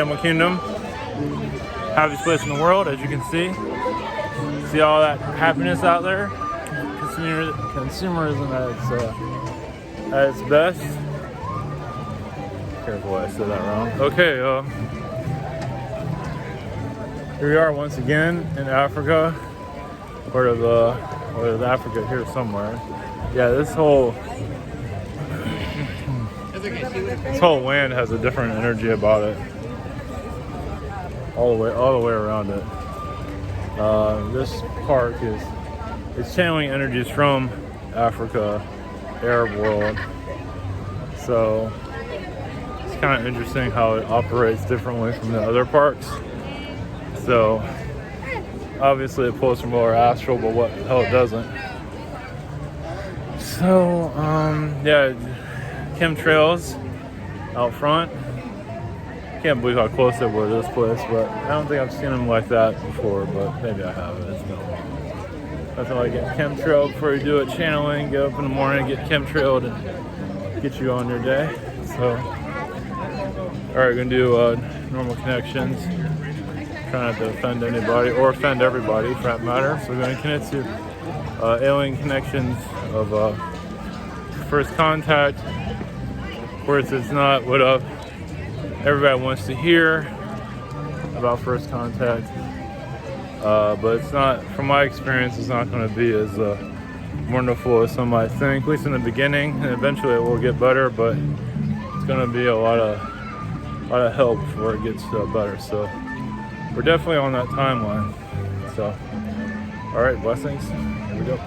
Animal Kingdom. Happiest place in the world, as you can see. See all that happiness out there. Consumerism at its best. Careful, I said that wrong. Okay, here we are once again in Africa. Part of Africa here somewhere. Yeah, this whole land has a different energy about it. All the way around it. This park is channeling energies from Africa, Arab world. So it's kind of interesting how it operates differently from the other parks. So obviously it pulls from lower astral, but what the hell it doesn't. So yeah, chemtrails out front. Can't believe how close they were to this place, but I don't think I've seen them like that before, but maybe I have. It's been a while. Nothing like getting chemtrailed before you do it. Channeling, get up in the morning, get chemtrailed, and get you on your day. So, all right, gonna do normal connections. Trying not to offend anybody or offend everybody for that matter. So we're going to connect to alien connections of first contact. Of course, it's not what everybody wants to hear about first contact, but it's not, from my experience, it's not going to be as wonderful as some might think. At least in the beginning, and eventually it will get better. But it's going to be a lot of help before it gets better. So. We're definitely on that timeline. So, all right, blessings. Here we go.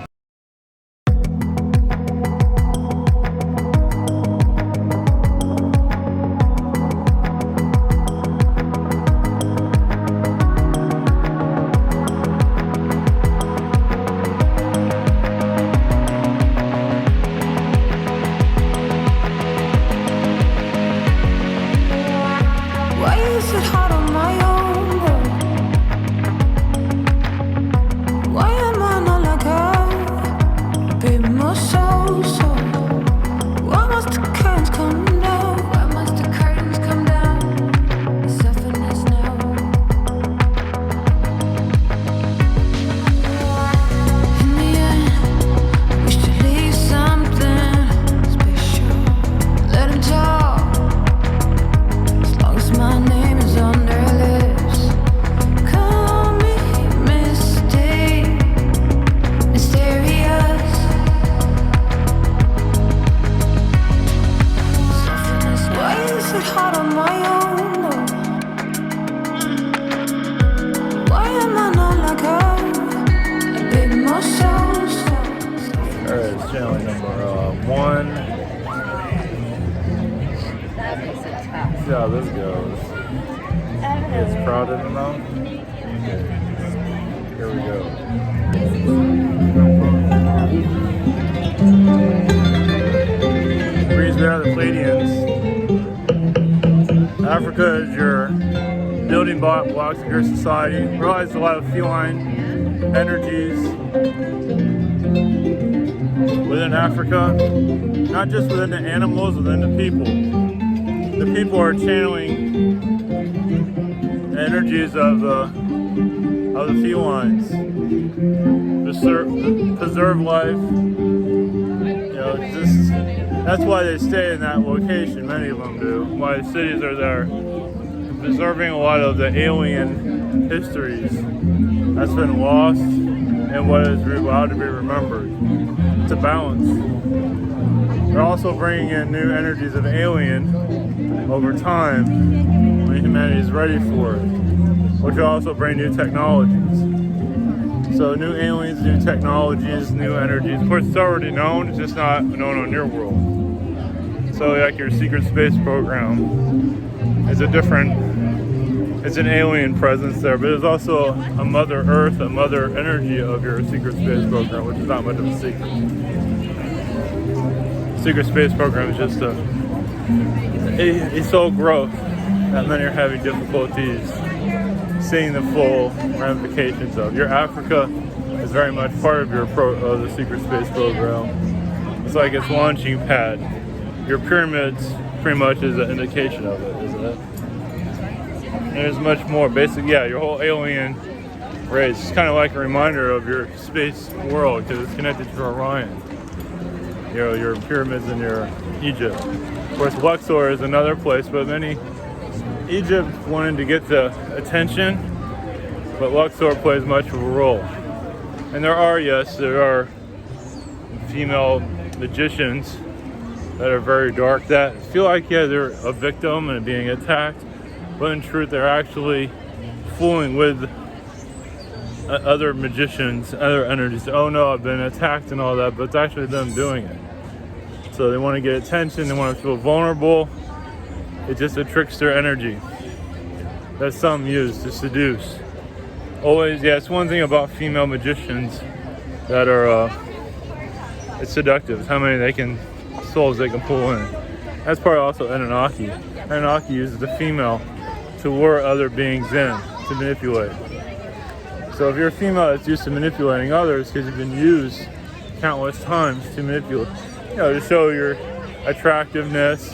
Why is it hard on my own? Why am I not like her? A bit more so. Why must the curtains come down? Why must the curtains come down? Soften us now. In the end, we should leave something special. Let him talk. As long as my name is on their lips. Call me mysterious. Why is it hard on my own? Why am I not like her? A bit more so. All right, it's channel number 1. See how this goes. It's crowded enough. Okay. Here we go. Breeze out of the Pleiadians. Africa is your building blocks of your society. Realize a lot of feline energies within Africa, not just within the animals, within the people. The people are channeling the energies of the felines, preserve life. You know, that's why they stay in that location. Many of them do. Why the cities are there, preserving a lot of the alien histories that's been lost and what is allowed to be remembered. It's a balance. They're also bringing in new energies of alien over time when humanity is ready for it, which will also bring new technologies. So new aliens, new technologies, new energies. Of course, it's already known, it's just not known on your world. So like your secret space program is it's an alien presence there, but there's also a Mother Earth, a Mother Energy of your secret space program, which is not much of a secret. Secret space program is just a soul growth that many are having difficulties seeing the full ramifications of. Your Africa is very much part of the secret space program. It's like its launching pad. Your pyramids pretty much is an indication of it, isn't it? there's much more. Basically, yeah, your whole alien race is kind of like a reminder of your space world because it's connected to Orion. You know, your pyramids in your Egypt. Of course, Luxor is another place, but many Egypt wanted to get the attention, but Luxor plays much of a role. And there are female magicians that are very dark that feel like, yeah, they're a victim and being attacked, but in truth, they're actually fooling with other magicians, other energies. Oh no, I've been attacked and all that, but it's actually them doing it. So they want to get attention, they want to feel vulnerable. It's just a trickster energy that some use to seduce. Always, yeah, it's one thing about female magicians that are, it's seductive. It's how many souls they can pull in. That's part also Anunnaki. Anunnaki uses the female to lure other beings in, to manipulate. So if you're a female that's used to manipulating others because you've been used countless times to manipulate, you know, to show your attractiveness,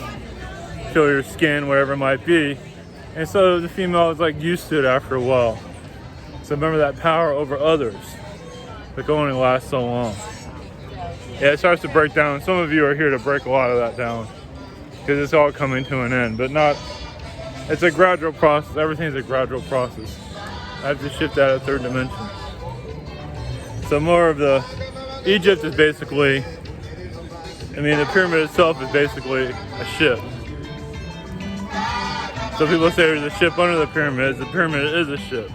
show your skin, whatever it might be. And so the female is like used to it after a while. So remember that power over others that can only last so long. Yeah, it starts to break down. Some of you are here to break a lot of that down because it's all coming to an end, but not, it's a gradual process. Everything's a gradual process. I have to shift out of third dimension. So more of the, Egypt is basically, I mean, the pyramid itself is basically a ship. So people say there's a ship under the pyramid. The pyramid is a ship.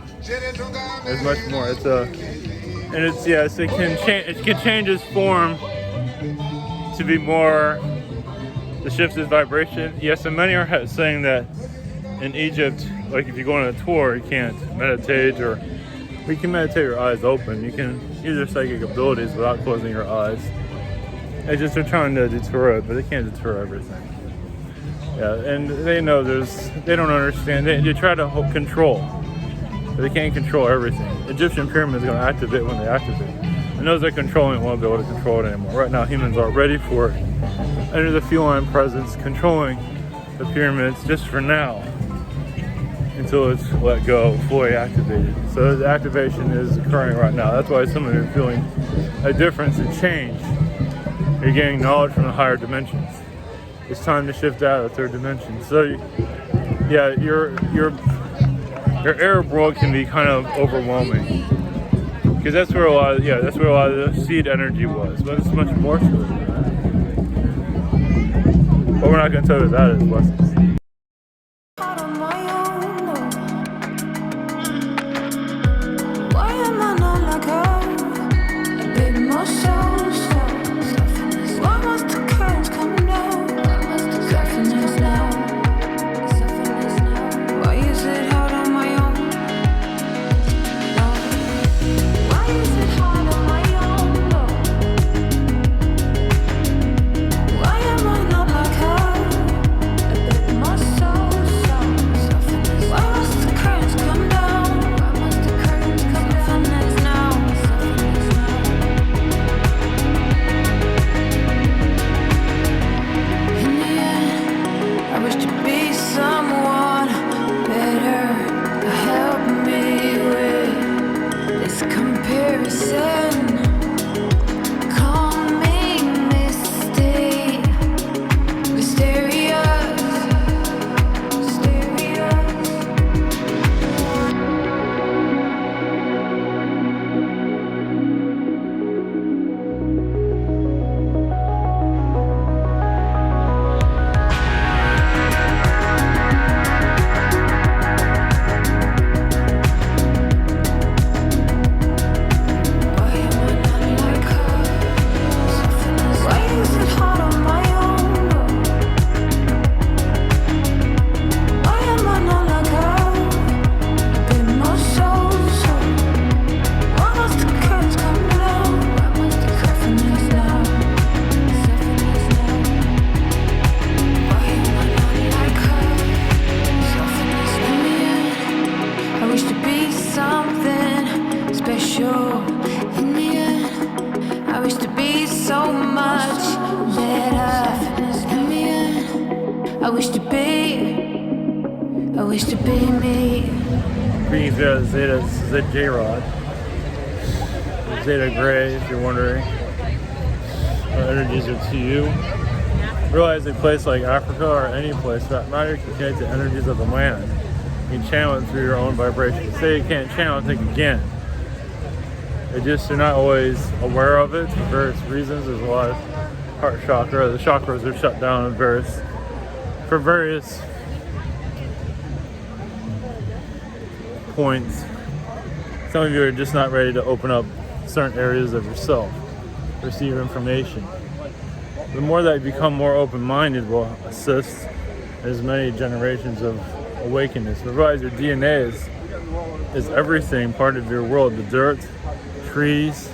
There's much more. It's a, and it's, yes, it can change its form to be more, to shift its vibration. Yes, and many are saying that in Egypt, like if you go on a tour, you can't meditate, or you can meditate your eyes open. You can use your psychic abilities without closing your eyes. They just are trying to deter it, but they can't deter everything. Yeah, and they know they don't understand. They try to control, but they can't control everything. Egyptian pyramid is going to activate when they activate. And those that are controlling won't be able to control it anymore. Right now, humans are ready for it. Under the feline presence, controlling the pyramids just for now, until it's let go, fully activated. So the activation is occurring right now. That's why some of you are feeling a difference, a change. You're getting knowledge from the higher dimensions. It's time to shift out of the third dimension. So, yeah, your Arab world can be kind of overwhelming because that's where a lot of the seed energy was. But it's much more to it. But we're not going to tell you that as lessons. wish to be me. Greetings, Zeta, this is J-Rod. Zeta Gray, if you're wondering. What energies are to you. Realize a place like Africa or any place for that matter can connect to energies of the land. You can channel it through your own vibration. Say you can't channel, think again. It just, you're not always aware of it for various reasons. There's a lot of heart chakra. The chakras are shut down for various points. Some of you are just not ready to open up certain areas of yourself, receive information. The more that you become more open-minded will assist as many generations of awakeness. Realize your DNA is everything, part of your world. The dirt, trees,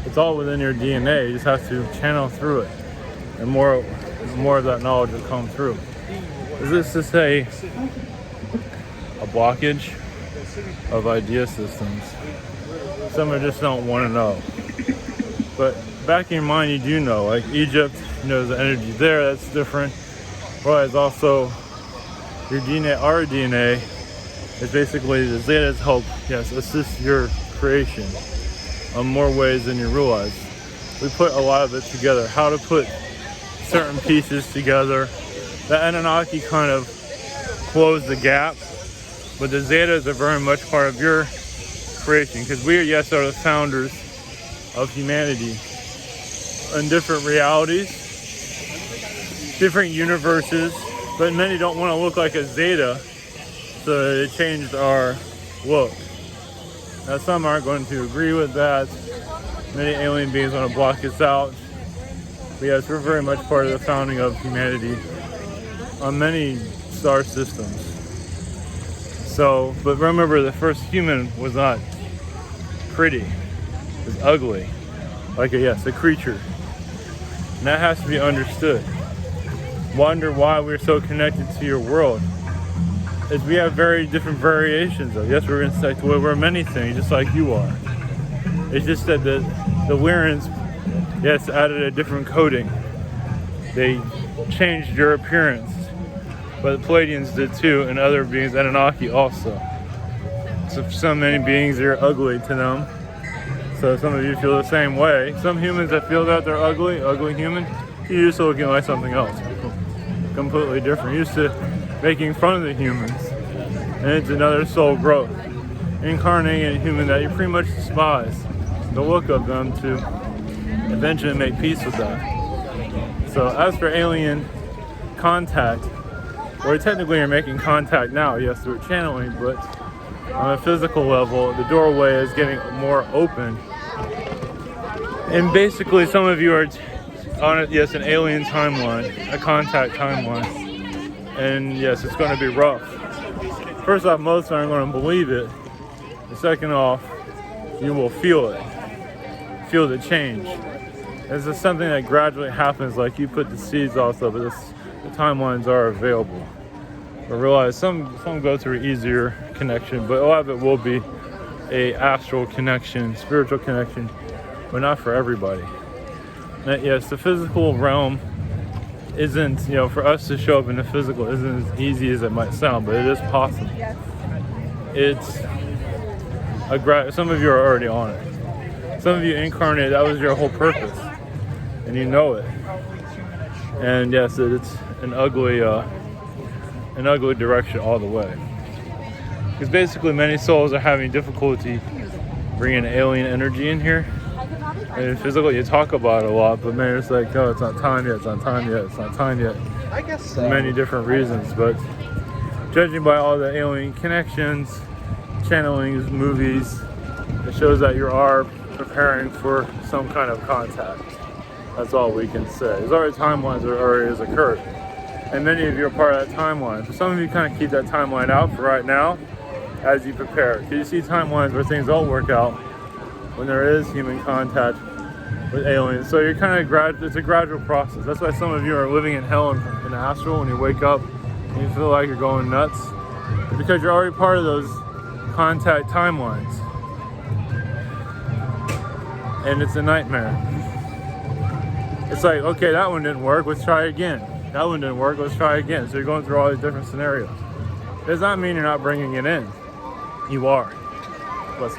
it's all within your DNA. You just have to channel through it, and more of that knowledge will come through. Is this to say a blockage of idea systems? Some just don't want to know. But back in your mind, you do know. Like Egypt, knows the energy there. That's different. Whereas also your DNA, our DNA, is basically the Zeta's help, yes, assist your creation on more ways than you realize. We put a lot of it together. How to put certain pieces together. The Anunnaki kind of closed the gap, but the Zetas are very much part of your creation, because we, yes, are the founders of humanity in different realities, different universes, but many don't want to look like a Zeta, so they changed our look. Now some aren't going to agree with that. Many alien beings want to block us out. But yes, we're very much part of the founding of humanity on many star systems. So, but remember, the first human was not pretty, it was ugly. Like a creature. And that has to be understood. Wonder why we're so connected to your world. Is we have very different variations of. Yes, we're insect, we're many things, just like you are. It's just that the Lyrians, yes, added a different coating. They changed your appearance. But the Pleiadians did too, and other beings, Anunnaki also. So many beings are ugly to them. So some of you feel the same way. Some humans that feel that they're ugly human, you're used to looking like something else. Completely different. You're used to making fun of the humans. And it's another soul growth. Incarnating a human that you pretty much despise. The look of them to eventually make peace with that. So as for alien contact, or technically you're making contact now, yes, through channeling, but on a physical level, the doorway is getting more open. And basically some of you are on it, yes, an alien timeline, a contact timeline. And yes, it's going to be rough. First off, most aren't going to believe it. And second off, you will feel it. Feel the change. This is something that gradually happens, like you put the seeds also, but the timelines are available. But realize some go through easier connection, but a lot of it will be a astral connection, spiritual connection, but not for everybody. Now, yes, the physical realm isn't, for us to show up in the physical isn't as easy as it might sound, but it is possible. It's some of you are already on it. Some of you incarnated, that was your whole purpose, and you know it. And yes, it's an ugly direction all the way. Because basically many souls are having difficulty bringing alien energy in here. And physically you talk about it a lot, but man, it's like, oh, it's not time yet, it's not time yet, it's not time yet. I guess so. For many different reasons, but judging by all the alien connections, channelings, movies, it shows that you are preparing for some kind of contact. That's all we can say. There's already timelines that already has occurred. And many of you are part of that timeline. So some of you kind of keep that timeline out for right now as you prepare. Because you see timelines where things don't work out when there is human contact with aliens. So you're kind of it's a gradual process. That's why some of you are living in hell in the astral when you wake up and you feel like you're going nuts. It's because you're already part of those contact timelines. And it's a nightmare. It's like, okay, that one didn't work, let's try again. That one didn't work, let's try again. So you're going through all these different scenarios. does not mean you're not bringing it in. You are. Let's